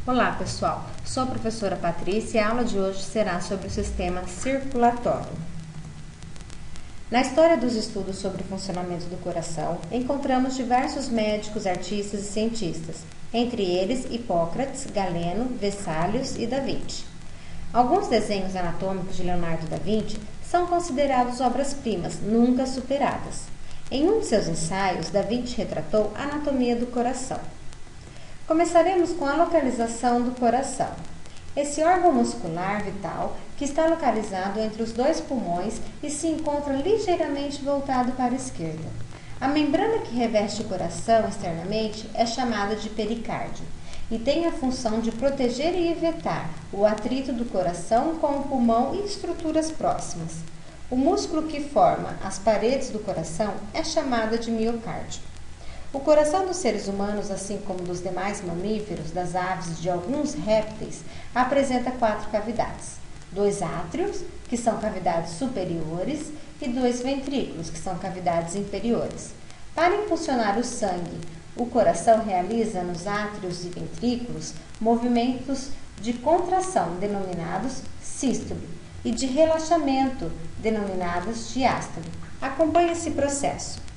Olá pessoal, sou a professora Patrícia e a aula de hoje será sobre o sistema circulatório. Na história dos estudos sobre o funcionamento do coração, encontramos diversos médicos, artistas e cientistas, entre eles Hipócrates, Galeno, Vesalius e Da Vinci. Alguns desenhos anatômicos de Leonardo da Vinci são considerados obras-primas, nunca superadas. Em um de seus ensaios, Da Vinci retratou a anatomia do coração. Começaremos com a localização do coração. Esse órgão muscular vital que está localizado entre os dois pulmões e se encontra ligeiramente voltado para a esquerda. A membrana que reveste o coração externamente é chamada de pericárdio e tem a função de proteger e evitar o atrito do coração com o pulmão e estruturas próximas. O músculo que forma as paredes do coração é chamado de miocárdio. O coração dos seres humanos, assim como dos demais mamíferos, das aves e de alguns répteis, apresenta 4 cavidades. 2 átrios, que são cavidades superiores, e 2 ventrículos, que são cavidades inferiores. Para impulsionar o sangue, o coração realiza nos átrios e ventrículos movimentos de contração, denominados sístole, e de relaxamento, denominadas diástole. Acompanhe esse processo.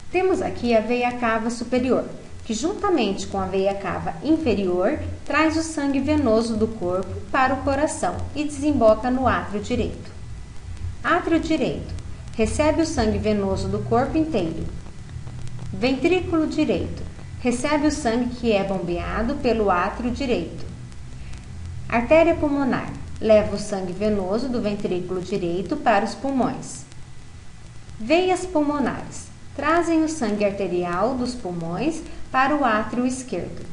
Temos aqui a veia cava superior, que juntamente com a veia cava inferior, traz o sangue venoso do corpo para o coração e desemboca no átrio direito. Átrio direito, recebe o sangue venoso do corpo inteiro. Ventrículo direito, recebe o sangue que é bombeado pelo átrio direito. Artéria pulmonar, leva o sangue venoso do ventrículo direito para os pulmões. Veias pulmonares, trazem o sangue arterial dos pulmões para o átrio esquerdo.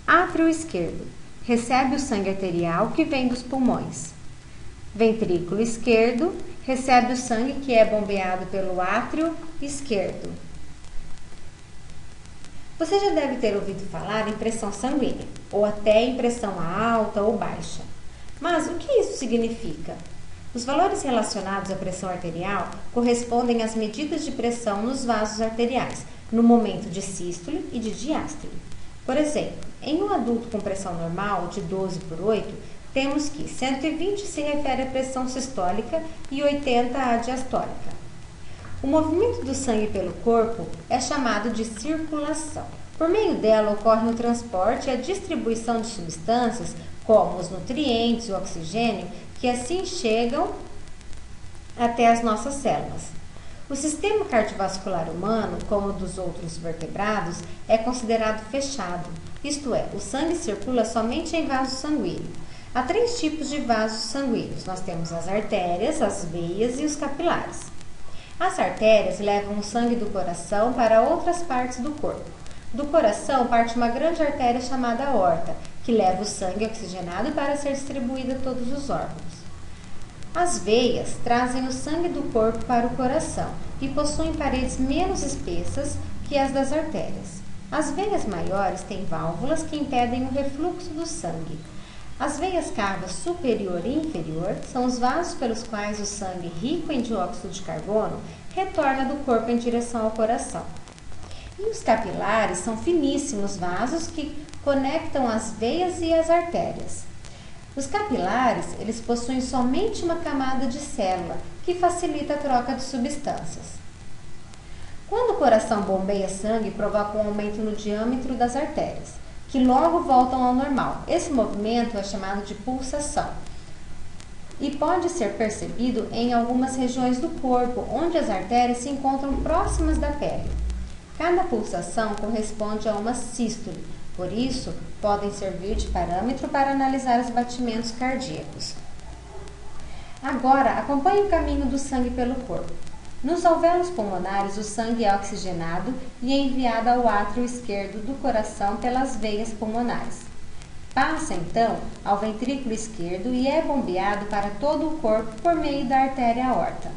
Átrio esquerdo, recebe o sangue arterial que vem dos pulmões. Ventrículo esquerdo, recebe o sangue que é bombeado pelo átrio esquerdo. Você já deve ter ouvido falar em pressão sanguínea, ou até em pressão alta ou baixa. Mas o que isso significa? Os valores relacionados à pressão arterial correspondem às medidas de pressão nos vasos arteriais, no momento de sístole e de diástole. Por exemplo, em um adulto com pressão normal de 12/8, temos que 120 se refere à pressão sistólica e 80 à diastólica. O movimento do sangue pelo corpo é chamado de circulação. Por meio dela ocorre o transporte e a distribuição de substâncias, como os nutrientes e o oxigênio, que assim chegam até as nossas células. O sistema cardiovascular humano, como o dos outros vertebrados, é considerado fechado, isto é, o sangue circula somente em vaso sanguíneo. Há 3 tipos de vasos sanguíneos. Nós temos as artérias, as veias e os capilares. As artérias levam o sangue do coração para outras partes do corpo. Do coração parte uma grande artéria chamada aorta, que leva o sangue oxigenado para ser distribuído a todos os órgãos. As veias trazem o sangue do corpo para o coração e possuem paredes menos espessas que as das artérias. As veias maiores têm válvulas que impedem o refluxo do sangue. As veias cavas superior e inferior são os vasos pelos quais o sangue rico em dióxido de carbono retorna do corpo em direção ao coração. E os capilares são finíssimos vasos que conectam as veias e as artérias. Os capilares, eles possuem somente uma camada de célula, que facilita a troca de substâncias. Quando o coração bombeia sangue, provoca um aumento no diâmetro das artérias, que logo voltam ao normal. Esse movimento é chamado de pulsação e pode ser percebido em algumas regiões do corpo, onde as artérias se encontram próximas da pele. Cada pulsação corresponde a uma sístole, por isso podem servir de parâmetro para analisar os batimentos cardíacos. Agora, acompanhe o caminho do sangue pelo corpo. Nos alvéolos pulmonares, o sangue é oxigenado e é enviado ao átrio esquerdo do coração pelas veias pulmonares. Passa, então, ao ventrículo esquerdo e é bombeado para todo o corpo por meio da artéria aorta.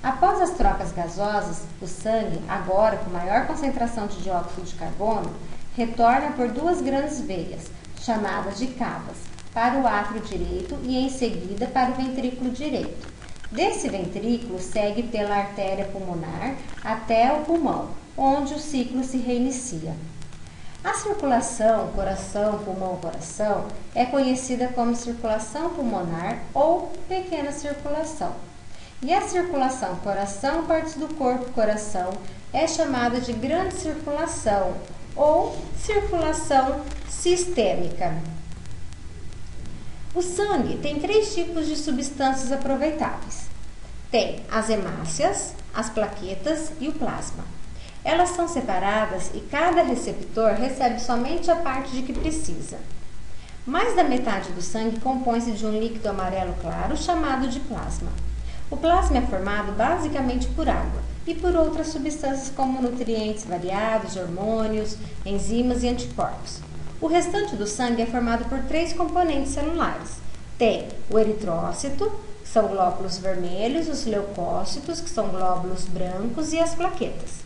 Após as trocas gasosas, o sangue, agora com maior concentração de dióxido de carbono, retorna por 2 grandes veias, chamadas de cavas, para o átrio direito e em seguida para o ventrículo direito. Desse ventrículo segue pela artéria pulmonar até o pulmão, onde o ciclo se reinicia. A circulação coração-pulmão-coração é conhecida como circulação pulmonar ou pequena circulação. E a circulação coração, partes do corpo coração, é chamada de grande circulação ou circulação sistêmica. O sangue tem 3 tipos de substâncias aproveitáveis. Tem as hemácias, as plaquetas e o plasma. Elas são separadas e cada receptor recebe somente a parte de que precisa. Mais da metade do sangue compõe-se de um líquido amarelo claro chamado de plasma. O plasma é formado basicamente por água e por outras substâncias como nutrientes variados, hormônios, enzimas e anticorpos. O restante do sangue é formado por 3 componentes celulares. Tem o eritrócito, que são glóbulos vermelhos, os leucócitos, que são glóbulos brancos, e as plaquetas.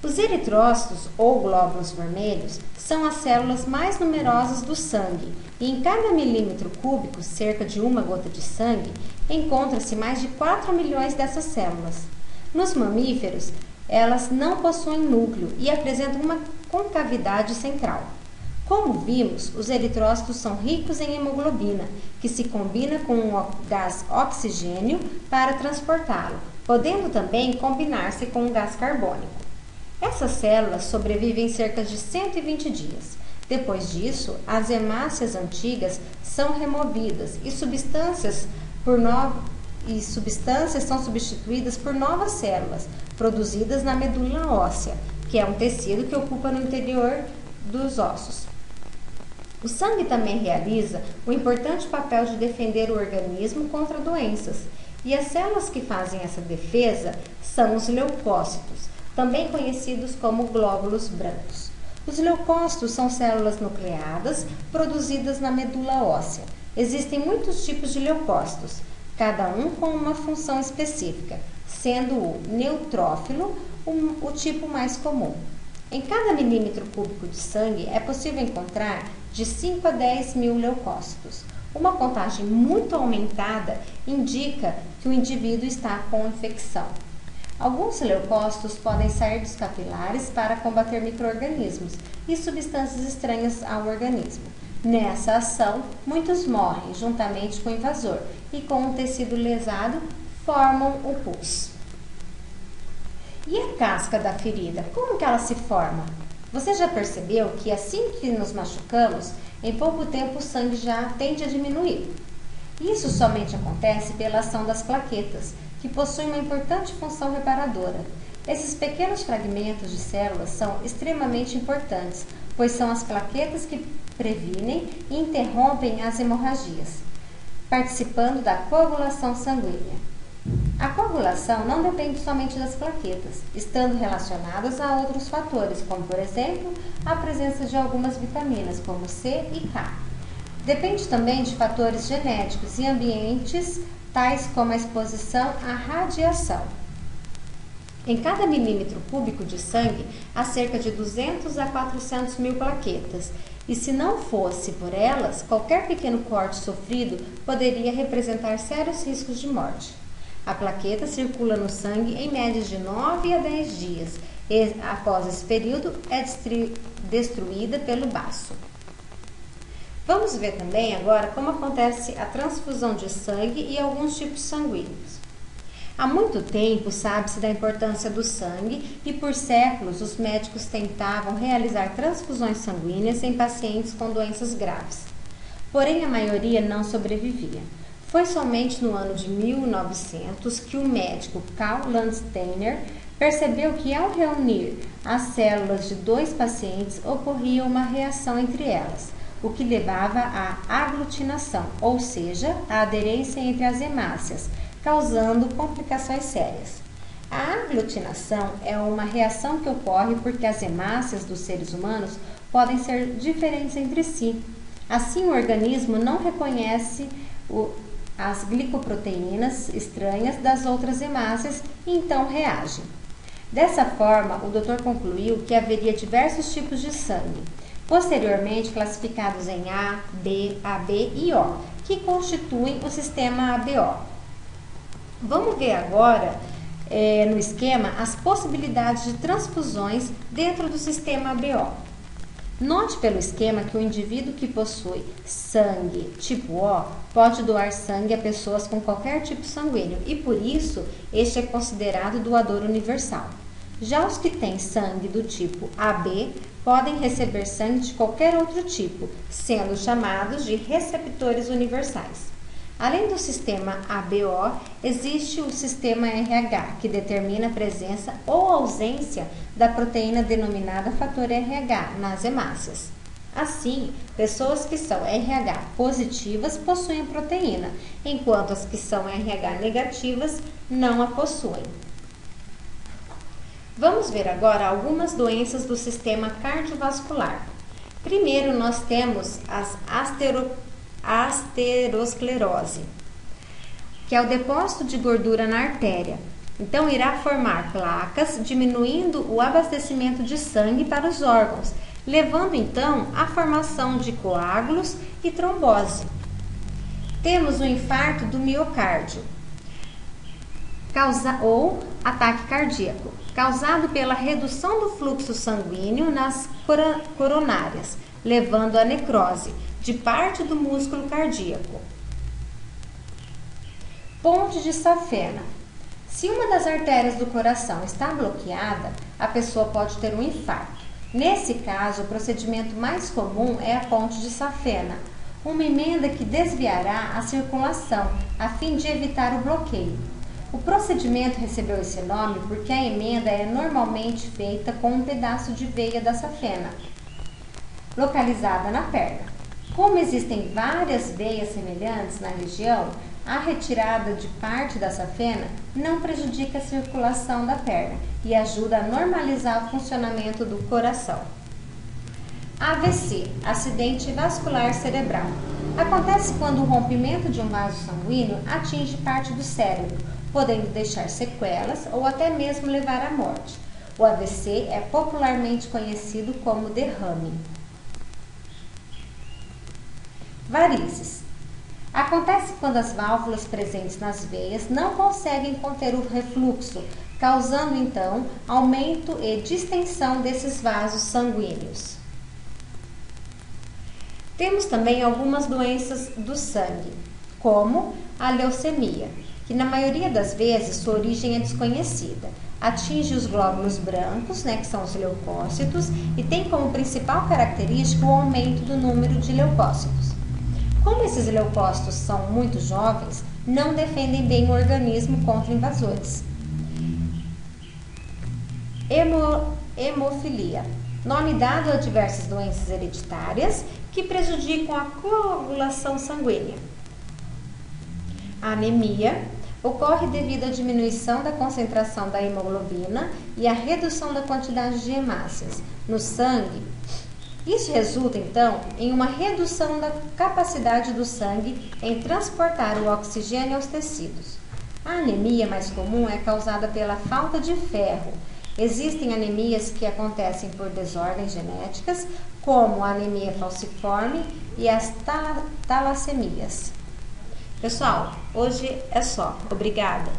Os eritrócitos, ou glóbulos vermelhos, são as células mais numerosas do sangue, e em cada milímetro cúbico, cerca de uma gota de sangue, encontra-se mais de 4 milhões dessas células. Nos mamíferos, elas não possuem núcleo e apresentam uma concavidade central. Como vimos, os eritrócitos são ricos em hemoglobina, que se combina com o gás oxigênio para transportá-lo, podendo também combinar-se com o gás carbônico. Essas células sobrevivem cerca de 120 dias. Depois disso, as hemácias antigas são removidas e substâncias são substituídas por novas células, produzidas na medula óssea, que é um tecido que ocupa no interior dos ossos. O sangue também realiza o importante papel de defender o organismo contra doenças, e as células que fazem essa defesa são os leucócitos, também conhecidos como glóbulos brancos. Os leucócitos são células nucleadas produzidas na medula óssea. Existem muitos tipos de leucócitos, cada um com uma função específica, sendo o neutrófilo o tipo mais comum. Em cada milímetro cúbico de sangue é possível encontrar de 5 a 10 mil leucócitos. Uma contagem muito aumentada indica que o indivíduo está com infecção. Alguns leucócitos podem sair dos capilares para combater micro-organismos e substâncias estranhas ao organismo. Nessa ação, muitos morrem juntamente com o invasor e, com o tecido lesado, formam o pus. E a casca da ferida, como que ela se forma? Você já percebeu que assim que nos machucamos, em pouco tempo o sangue já tende a diminuir? Isso somente acontece pela ação das plaquetas, que possuem uma importante função reparadora. Esses pequenos fragmentos de células são extremamente importantes, pois são as plaquetas que previnem e interrompem as hemorragias, participando da coagulação sanguínea. A coagulação não depende somente das plaquetas, estando relacionadas a outros fatores, como, por exemplo, a presença de algumas vitaminas, como C e K. Depende também de fatores genéticos e ambientes, tais como a exposição à radiação. Em cada milímetro cúbico de sangue, há cerca de 200 a 400 mil plaquetas, e se não fosse por elas, qualquer pequeno corte sofrido poderia representar sérios riscos de morte. A plaqueta circula no sangue em média de 9 a 10 dias, e após esse período é destruída pelo baço. Vamos ver também agora como acontece a transfusão de sangue e alguns tipos sanguíneos. Há muito tempo sabe-se da importância do sangue e por séculos os médicos tentavam realizar transfusões sanguíneas em pacientes com doenças graves. Porém, a maioria não sobrevivia. Foi somente no ano de 1900 que o médico Karl Landsteiner percebeu que ao reunir as células de 2 pacientes ocorria uma reação entre elas, o que levava à aglutinação, ou seja, a aderência entre as hemácias, causando complicações sérias. A aglutinação é uma reação que ocorre porque as hemácias dos seres humanos podem ser diferentes entre si. Assim, o organismo não reconhece as glicoproteínas estranhas das outras hemácias e então reage. Dessa forma, o doutor concluiu que haveria diversos tipos de sangue, posteriormente classificados em A, B, AB e O, que constituem o sistema ABO. Vamos ver agora, no esquema, as possibilidades de transfusões dentro do sistema ABO. Note pelo esquema que o indivíduo que possui sangue tipo O pode doar sangue a pessoas com qualquer tipo sanguíneo e, por isso, este é considerado doador universal. Já os que têm sangue do tipo AB podem receber sangue de qualquer outro tipo, sendo chamados de receptores universais. Além do sistema ABO, existe o sistema RH, que determina a presença ou ausência da proteína denominada fator RH nas hemácias. Assim, pessoas que são RH positivas possuem a proteína, enquanto as que são RH negativas não a possuem. Vamos ver agora algumas doenças do sistema cardiovascular. Primeiro, nós temos as aterosclerose, que é o depósito de gordura na artéria. Então, irá formar placas, diminuindo o abastecimento de sangue para os órgãos, levando então à formação de coágulos e trombose. Temos o infarto do miocárdio, ou ataque cardíaco, causado pela redução do fluxo sanguíneo nas coronárias, levando à necrose de parte do músculo cardíaco. Ponte de safena. Se uma das artérias do coração está bloqueada, a pessoa pode ter um infarto. Nesse caso, o procedimento mais comum é a ponte de safena, uma emenda que desviará a circulação, a fim de evitar o bloqueio. O procedimento recebeu esse nome porque a emenda é normalmente feita com um pedaço de veia da safena, localizada na perna. Como existem várias veias semelhantes na região, a retirada de parte da safena não prejudica a circulação da perna e ajuda a normalizar o funcionamento do coração. AVC, acidente vascular cerebral. Acontece quando o rompimento de um vaso sanguíneo atinge parte do cérebro, podendo deixar sequelas ou até mesmo levar à morte. O AVC é popularmente conhecido como derrame. Varizes. Acontece quando as válvulas presentes nas veias não conseguem conter o refluxo, causando então aumento e distensão desses vasos sanguíneos. Temos também algumas doenças do sangue, como a leucemia, que na maioria das vezes sua origem é desconhecida. Atinge os glóbulos brancos, que são os leucócitos, e tem como principal característica o aumento do número de leucócitos. Como esses leucócitos são muito jovens, não defendem bem o organismo contra invasores. Hemofilia, nome dado a diversas doenças hereditárias que prejudicam a coagulação sanguínea. A anemia ocorre devido à diminuição da concentração da hemoglobina e à redução da quantidade de hemácias no sangue. Isso resulta, então, em uma redução da capacidade do sangue em transportar o oxigênio aos tecidos. A anemia mais comum é causada pela falta de ferro. Existem anemias que acontecem por desordens genéticas, como a anemia falciforme e as talassemias. Pessoal, hoje é só. Obrigada!